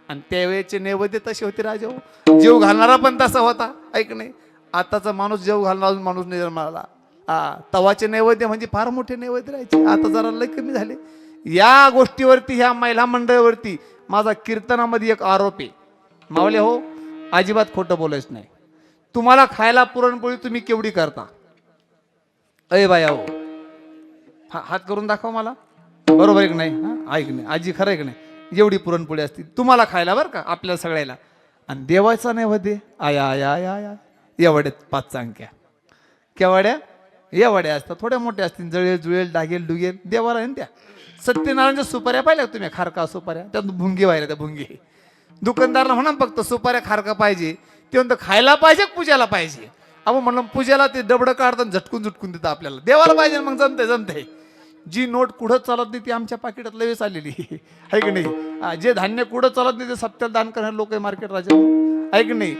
आणि त्यावेळेचे नैवेद्य तसे होते राजा हो. जेव घालणारा पण तसा होता, ऐक नाही. आताचा माणूस जेव घालणारा माणूस नाही जन्माला. तवाचे नैवेद्य म्हणजे फार मोठे नैवेद्य राहायचे, आता जरा लय कमी झाले. या गोष्टीवरती, ह्या महिला मंडळावरती माझा कीर्तनामध्ये एक आरोप आहे. मावले हो, अजिबात खोटं बोलायचं नाही. तुम्हाला खायला पुरणपोळी तुम्ही केवढी करता? अय बाया हो, हात करून दाखवा मला. बरोबर आहे की नाही? ऐक नाही आजी, खरं आहे की नाही? एवढी पुरणपोळी असते तुम्हाला खायला बरं का, आपल्याला सगळ्याला. आणि देवाचा नैवेद्य आया आया आया आया, एवढ्यात 5 चांक्या. केवढ्या? एवढ्या असतात, थोड्या मोठ्या असतील, जळेल जुळेल डागेल डुगेल देवाला आहे ना त्या. सत्यनारायणच्या सुपाऱ्या पाहिल्या का तुम्ही? खारका सुपाऱ्या, त्यात भुंगी व्हायला, त्या भुंगी. दुकानदारला म्हणा फक्त सुपाऱ्या खारका पाहिजे, ते म्हणतं खायला पाहिजे पूजाला पाहिजे. अहो म्हणलं पूजाला ते डबडं काढतात, झटकून झटकून देतात आपल्याला. देवाला पाहिजे मग जमते जमते. जी नोट कुठं चालत नाही ती आमच्या पाकिटात लवेस आलेली आहे की नाही? जे धान्य कुठं चालत नाही ते सप्त्याला दान करणारे लोक आहे मार्केट राजा, आहे की नाही?